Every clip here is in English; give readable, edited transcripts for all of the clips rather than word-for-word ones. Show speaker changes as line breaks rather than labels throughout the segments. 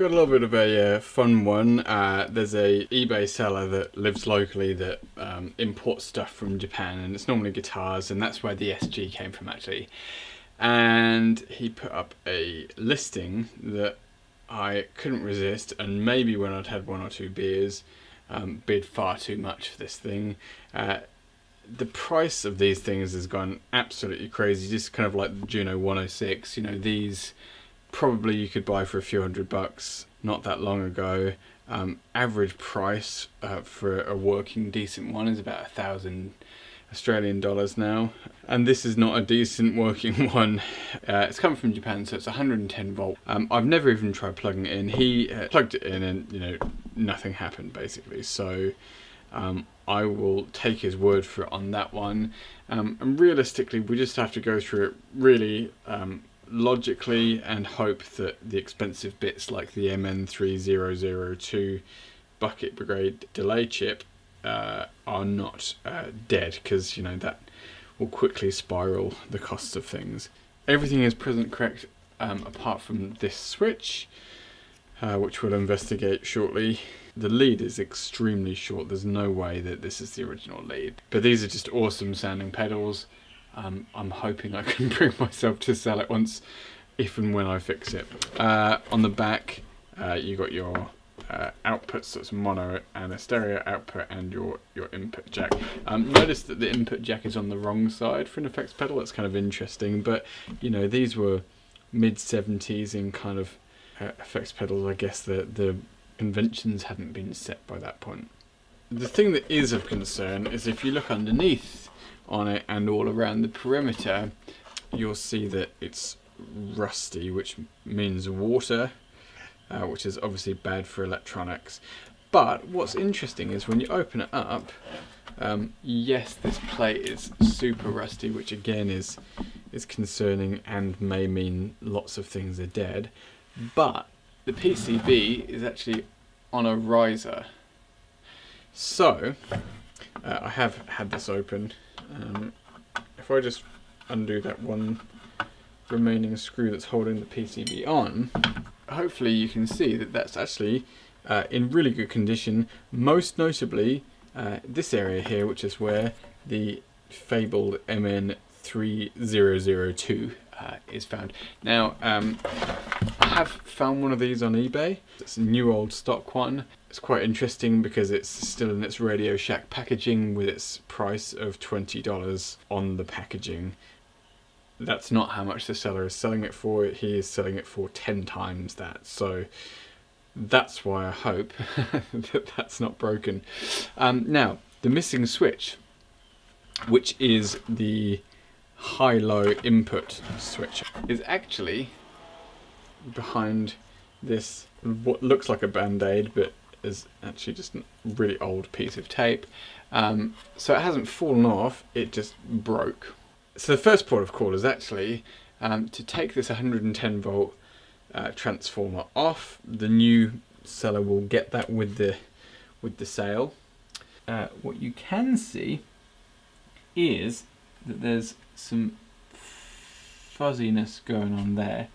got a little bit of a fun one. There's a eBay seller that lives locally that imports stuff from Japan, and it's normally guitars, and that's where the SG came from actually. And he put up a listing that I couldn't resist, and maybe when I'd had one or two beers, bid far too much for this thing. The price of these things has gone absolutely crazy, just kind of like the Juno 106. You know, these probably you could buy for a few $100 not that long ago. Average price for a working decent one is about 1,000 Australian dollars now, and this is not a decent working one. It's come from Japan, so it's 110 volt. I've never even tried plugging it in. He plugged it in and, you know, nothing happened basically, so I will take his word for it on that one. And realistically, we just have to go through it really logically and hope that the expensive bits like the MN3002 bucket brigade delay chip are not dead, because you know that will quickly spiral the cost of things. Everything is present correct apart from this switch, which we'll investigate shortly. The lead is extremely short. There's no way that this is the original lead, but these are just awesome sounding pedals. I'm hoping I can bring myself to sell it once, if and when I fix it. On the back, you got your outputs, so it's mono and a stereo output, and your input jack. Notice that the input jack is on the wrong side for an effects pedal. That's kind of interesting, but you know, these were mid-70s in kind of effects pedals. I guess the conventions hadn't been set by that point. The thing that is of concern is if you look underneath on it and all around the perimeter, you'll see that it's rusty, which means water, which is obviously bad for electronics. But what's interesting is when you open it up, yes, this plate is super rusty, which again is concerning and may mean lots of things are dead. But the PCB is actually on a riser. So I have had this open. If I just undo that one remaining screw that's holding the PCB on, hopefully you can see that that's actually in really good condition. Most notably this area here, which is where the fabled MN3002 is found. Now I have found one of these on eBay. It's a new old stock one. It's quite interesting because it's still in its Radio Shack packaging with its price of $20 on the packaging. That's not how much the seller is selling it for. He is selling it for 10 times that. So that's why I hope that that's not broken. Now, the missing switch, which is the high-low input switch, is actually behind this, what looks like a band-aid, but is actually just a really old piece of tape. So it hasn't fallen off, it just broke. So the first port of call is actually to take this 110 volt transformer off. The new seller will get that with the sale. What you can see is that there's some fuzziness going on there,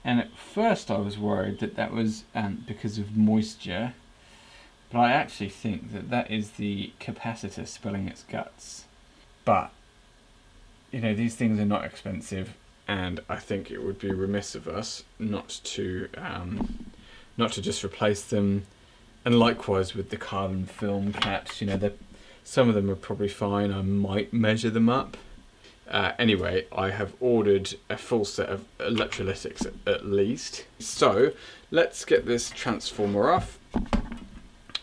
and at first I was worried that that was because of moisture, but I actually think that that is the capacitor spilling its guts. But you know, these things are not expensive, and I think it would be remiss of us not to just replace them. And likewise with the carbon film caps, you know, some of them are probably fine. I might measure them up. Anyway, I have ordered a full set of electrolytics at least. So let's get this transformer off.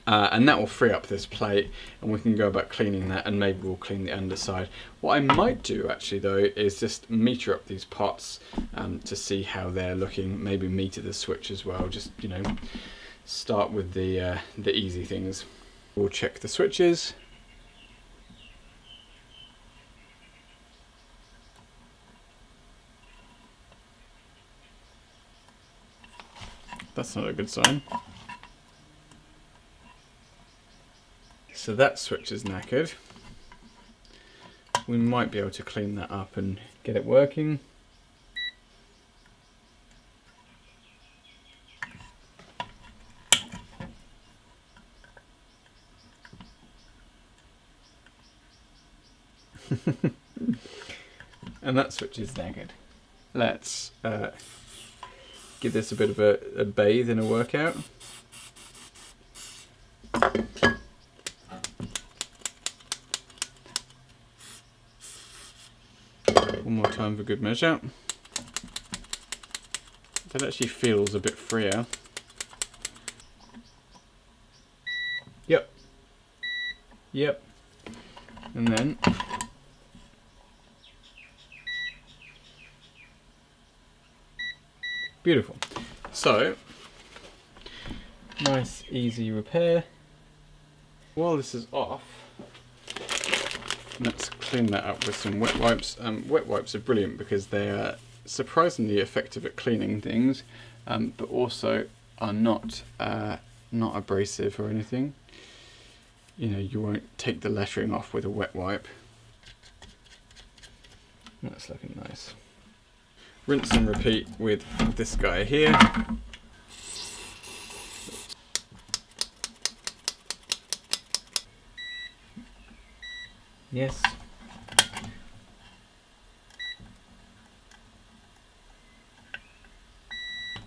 And that will free up this plate, and we can go about cleaning that, and maybe we'll clean the underside. What I might do actually though is just meter up these pots to see how they're looking. Maybe meter the switch as well. Just, you know, start with the easy things. We'll check the switches. That's not a good sign. So that switch is knackered. We might be able to clean that up and get it working. And that switch is knackered. Let's give this a bit of a bathe in a workout. One more time for good measure. That actually feels a bit freer. Yep. Yep. And then beautiful. So nice easy repair. While this is off, let's clean that up with some wet wipes. Wet wipes are brilliant because they are surprisingly effective at cleaning things, but also are not abrasive or anything. You know, you won't take the lettering off with a wet wipe. That's looking nice. Rinse and repeat with this guy here. Yes.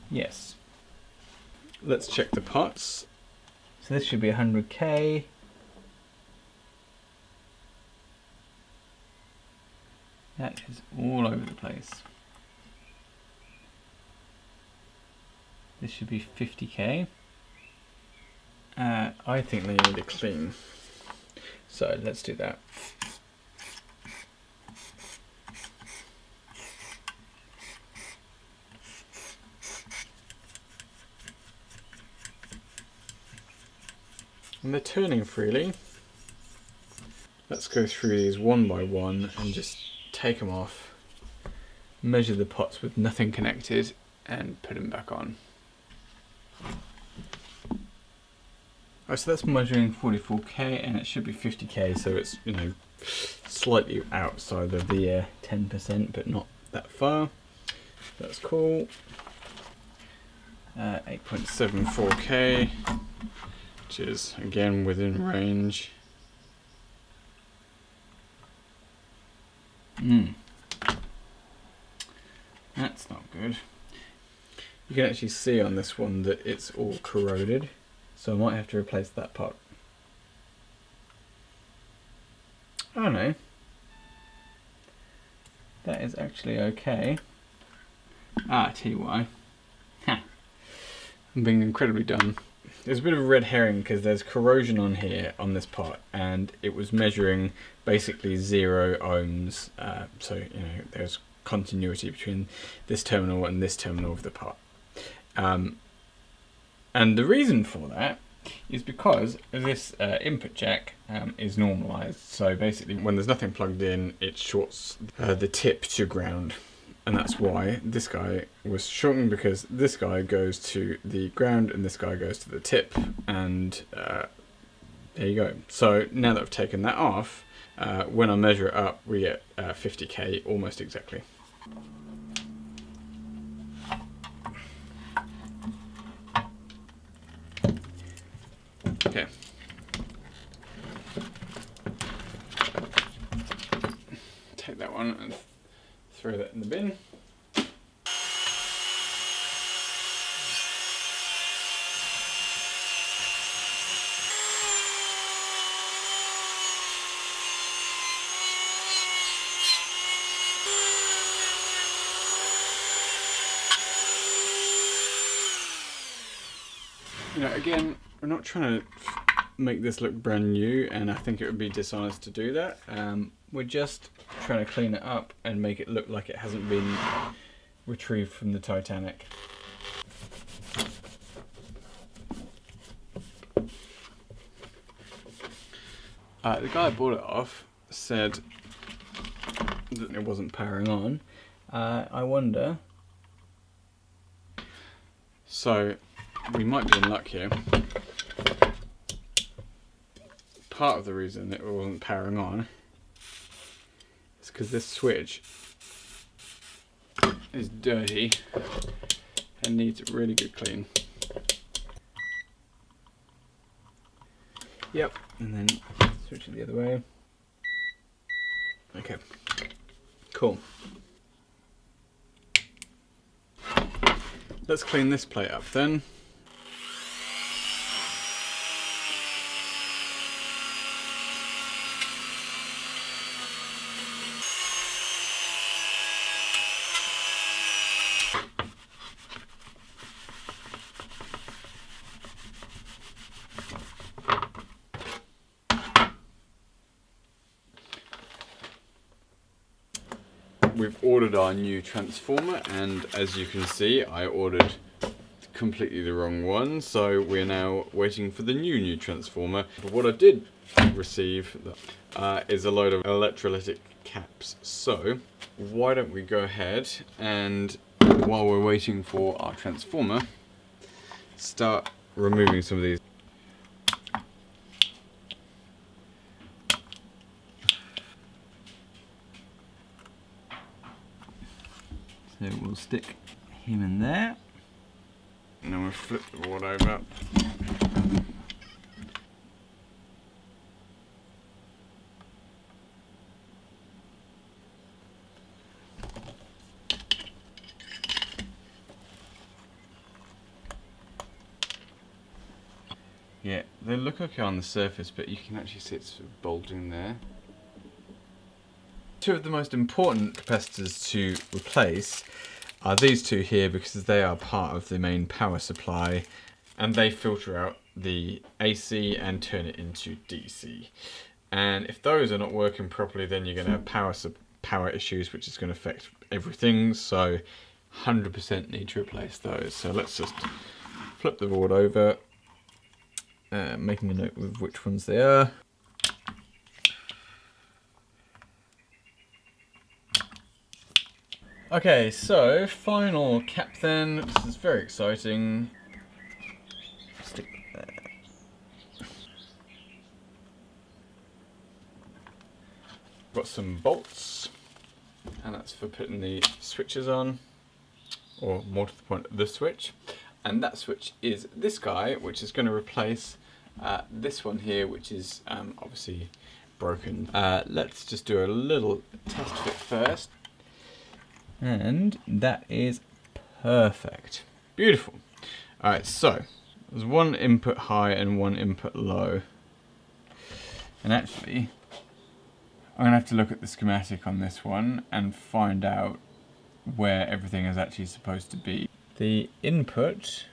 Yes. Let's check the pots. So this should be 100K. That is all over the place. This should be 50K. I think they need a clean. So let's do that. And they're turning freely. Let's go through these one by one and just take them off, measure the pots with nothing connected, and put them back on. Alright, so that's measuring 44K and it should be 50K, so it's, you know, slightly outside of the 10%, but not that far. That's cool. 8.74K, which is again within range. That's not good. You can actually see on this one that it's all corroded, so I might have to replace that pot. Oh no, that is actually okay. I tell you why. Ha. I'm being incredibly dumb. There's a bit of a red herring because there's corrosion on here on this pot, and it was measuring basically 0 ohms. So you know there's continuity between this terminal and this terminal of the pot. And the reason for that is because this input jack is normalized. So basically when there's nothing plugged in, it shorts the tip to ground. And that's why this guy was shortened, because this guy goes to the ground and this guy goes to the tip. And there you go. So now that I've taken that off, when I measure it up, we get 50K almost exactly. Okay. Take that one and throw that in the bin. You know, again, we're not trying to make this look brand new, and I think it would be dishonest to do that. We're just trying to clean it up and make it look like it hasn't been retrieved from the Titanic. The guy I bought it off said that it wasn't powering on. I wonder. So we might be in luck here. Part of the reason it wasn't powering on is because this switch is dirty and needs a really good clean. Yep, and then switch it the other way. Okay, cool. Let's clean this plate up then. We've ordered our new transformer, and as you can see, I ordered completely the wrong one, so we're now waiting for the new transformer. But what I did receive is a load of electrolytic caps. So why don't we go ahead and, while we're waiting for our transformer, start removing some of these. So we'll stick him in there. And then we'll flip the board over. Yeah, they look okay on the surface, but you can actually see it's sort of bulging there. Two of the most important capacitors to replace are these two here, because they are part of the main power supply and they filter out the AC and turn it into DC. And if those are not working properly, then you're going to have power issues, which is going to affect everything. So 100% need to replace those. So let's just flip the board over, making a note of which ones they are. Okay, so final cap then. This is very exciting. Stick there. Got some bolts, and that's for putting the switches on, or more to the point, the switch. And that switch is this guy, which is going to replace this one here, which is obviously broken. Let's just do a little test fit first. And that is perfect. Beautiful. Alright, so there's one input high and one input low. And actually, I'm going to have to look at the schematic on this one and find out where everything is actually supposed to be. The input,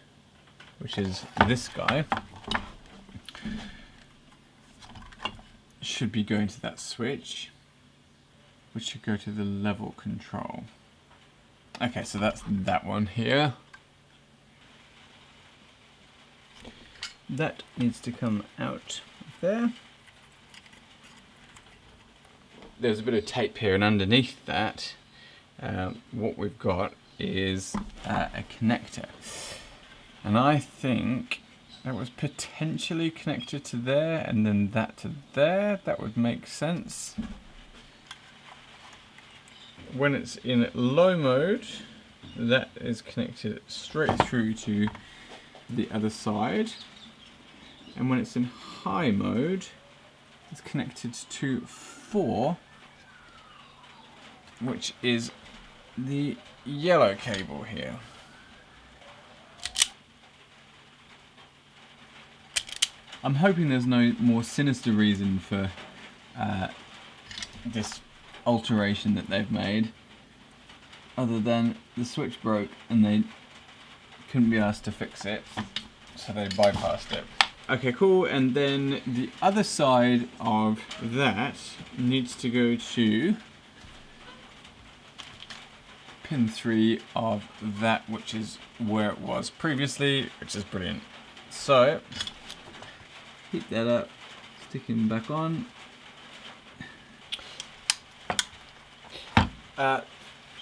which is this guy, should be going to that switch, which should go to the level control. Okay, so that's that one here. That needs to come out of there. There's a bit of tape here, and underneath that, what we've got is a connector. And I think that was potentially connected to there, and then that to there. That would make sense. When it's in low mode, that is connected straight through to the other side. And when it's in high mode, it's connected to 4, which is the yellow cable here. I'm hoping there's no more sinister reason for this alteration that they've made, other than the switch broke and they couldn't be asked to fix it, so they bypassed it. Okay, cool. And then the other side of that needs to go to pin 3 of that, which is where it was previously, which is brilliant. So heat that up, stick him back on.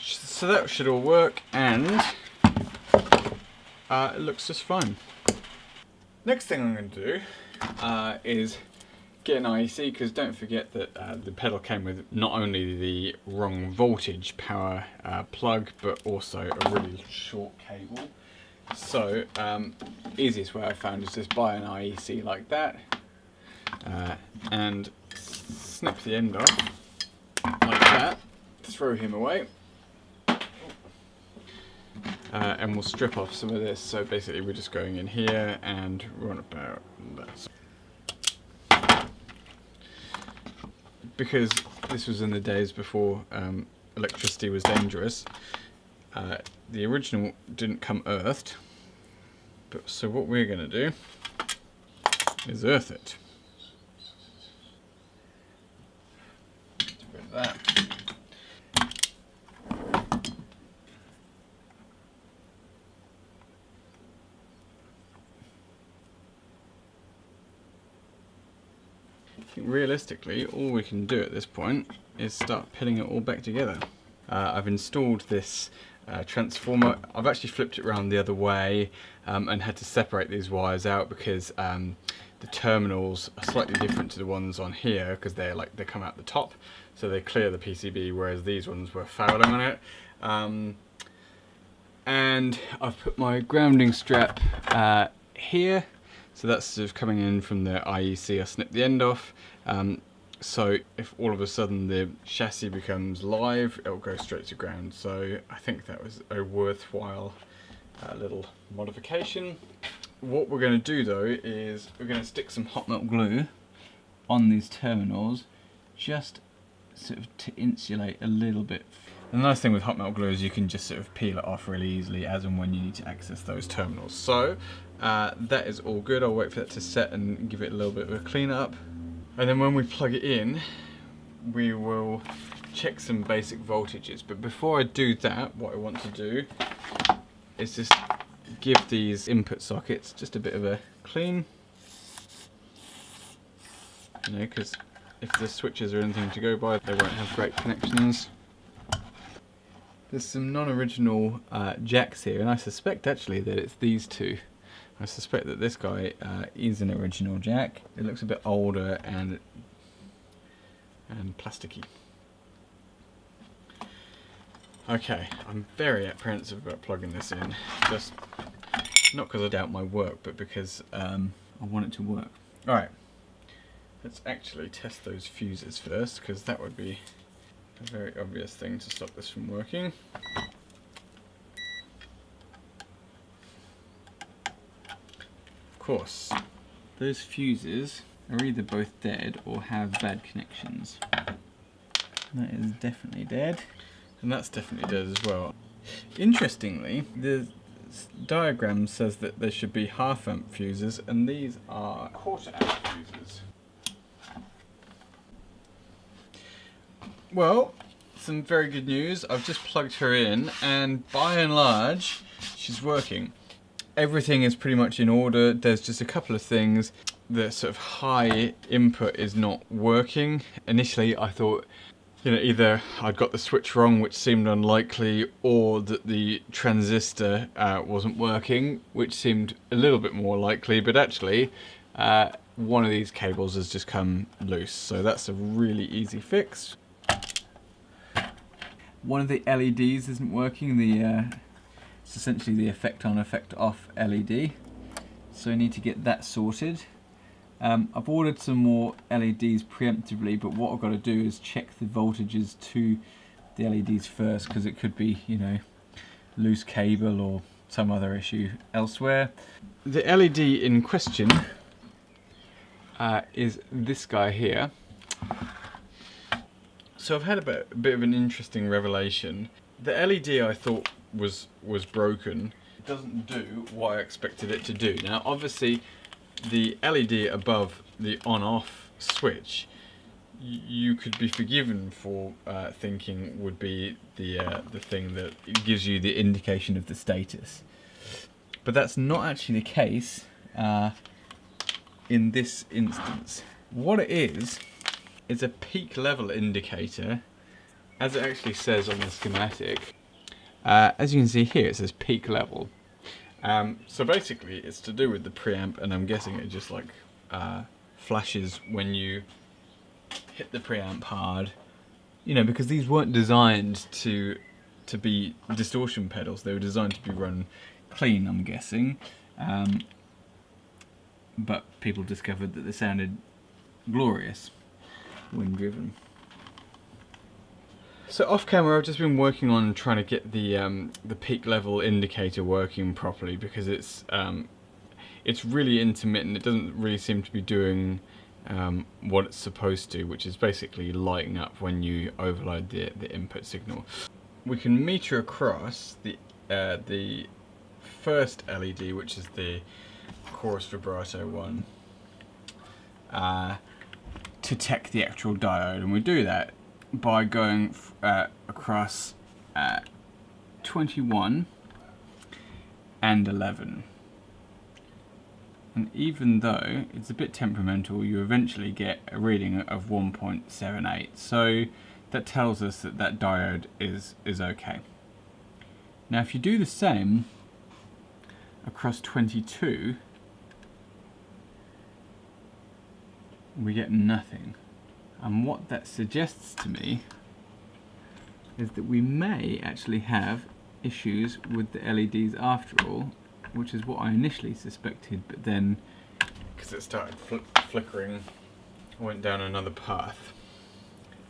So that should all work, and it looks just fine. Next thing I'm going to do is get an IEC, because don't forget that the pedal came with not only the wrong voltage power plug, but also a really short cable. So easiest way I found is just buy an IEC like that, and snip the end off. like that, throw him away, and we'll strip off some of this. So basically we're just going in here and run about that. Because this was in the days before electricity was dangerous, the original didn't come earthed, but so what we're going to do is earth it. Get rid of that. I think realistically all we can do at this point is start pilling it all back together. I've installed this transformer. I've actually flipped it around the other way and had to separate these wires out because the terminals are slightly different to the ones on here because they come out the top, so they clear the PCB, whereas these ones were fouling on it. And I've put my grounding strap here, so that's sort of coming in from the IEC. I snipped the end off. So if all of a sudden the chassis becomes live, it'll go straight to ground. So I think that was a worthwhile little modification. What we're going to do though is we're going to stick some hot melt glue on these terminals, just sort of to insulate a little bit. The nice thing with hot melt glue is you can just sort of peel it off really easily as and when you need to access those terminals. So that is all good. I'll wait for that to set and give it a little bit of a clean up. And then when we plug it in, we will check some basic voltages. But before I do that, what I want to do is just give these input sockets just a bit of a clean. You know, because if the switches are anything to go by, they won't have great connections. There's some non-original jacks here, and I suspect actually that it's these two. I suspect that this guy is an original jack. It looks a bit older and plasticky. Okay, I'm very apprehensive about plugging this in. Just not because I doubt my work, but because I want it to work. Alright, let's actually test those fuses first, because that would be a very obvious thing to stop this from working. Of course, those fuses are either both dead or have bad connections. That is definitely dead, and that's definitely dead as well. Interestingly, the diagram says that there should be half amp fuses, and these are quarter amp fuses. Well, some very good news. I've just plugged her in, and by and large, she's working. Everything is pretty much in order. There's just a couple of things. The sort of high input is not working. Initially, I thought, you know, either I'd got the switch wrong, which seemed unlikely, or that the transistor wasn't working, which seemed a little bit more likely. But actually, one of these cables has just come loose, so that's a really easy fix. One of the LEDs isn't working. It's essentially the effect on, effect off LED. So I need to get that sorted. I've ordered some more LEDs preemptively, but what I've got to do is check the voltages to the LEDs first, because it could be, you know, loose cable or some other issue elsewhere. The LED in question is this guy here. So I've had a bit of an interesting revelation. The LED I thought was broken. It doesn't do what I expected it to do. Now obviously the LED above the on-off switch, you could be forgiven for thinking would be the thing that gives you the indication of the status. But that's not actually the case in this instance. What it is a peak level indicator, as it actually says on the schematic. As you can see here, it says peak level. So basically it's to do with the preamp, and I'm guessing it just like flashes when you hit the preamp hard. You know, because these weren't designed to be distortion pedals, they were designed to be run clean, I'm guessing. But people discovered that they sounded glorious when driven. So off camera, I've just been working on trying to get the peak level indicator working properly, because it's really intermittent. It doesn't really seem to be doing what it's supposed to, which is basically lighting up when you overload the input signal. We can meter across the first LED, which is the chorus vibrato one, to tech the actual diode, and we do that by going across 21 and 11. And even though it's a bit temperamental, you eventually get a reading of 1.78. So that tells us that that diode is okay. Now if you do the same across 22, we get nothing. And what that suggests to me is that we may actually have issues with the LEDs after all, which is what I initially suspected, but then, because it started flickering, I went down another path.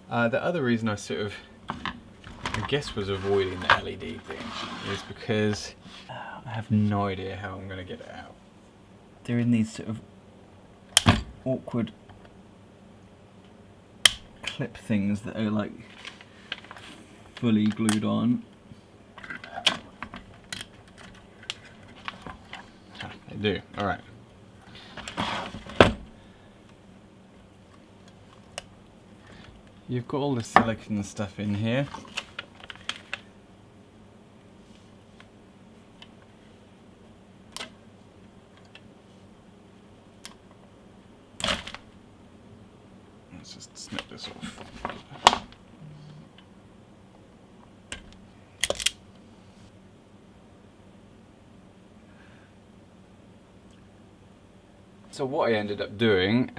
The other reason I sort of, I guess, was avoiding the LED thing is because I have no idea how I'm going to get it out. They're in these sort of awkward clip things that are like fully glued on. They do. Alright. You've got all the silicon stuff in here. Let's just snip this off. So what I ended up doing,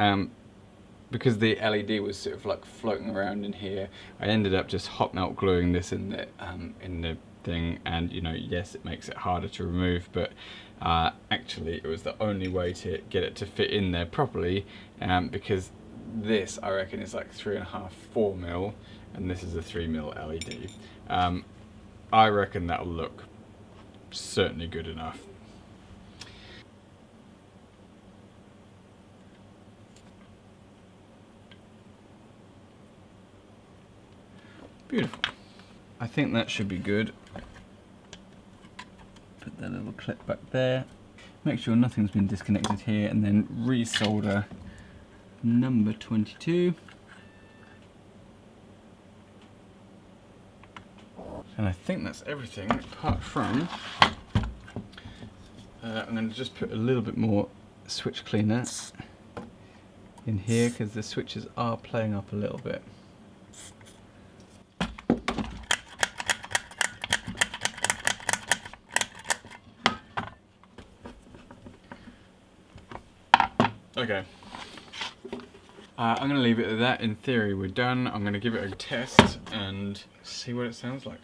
because the LED was sort of like floating around in here, I ended up just hot melt gluing this in the thing, and you know, yes, it makes it harder to remove, but actually it was the only way to get it to fit in there properly, because this, I reckon, is like 3.5, 4 mil, and this is a 3 mil LED. I reckon that'll look certainly good enough. Beautiful. I think that should be good. Put that little clip back there. Make sure nothing's been disconnected here, and then resolder number 22. And I think that's everything, apart from I'm going to just put a little bit more switch cleaner in here, because the switches are playing up a little bit. Okay. I'm going to leave it at that. In theory, we're done. I'm going to give it a test and see what it sounds like.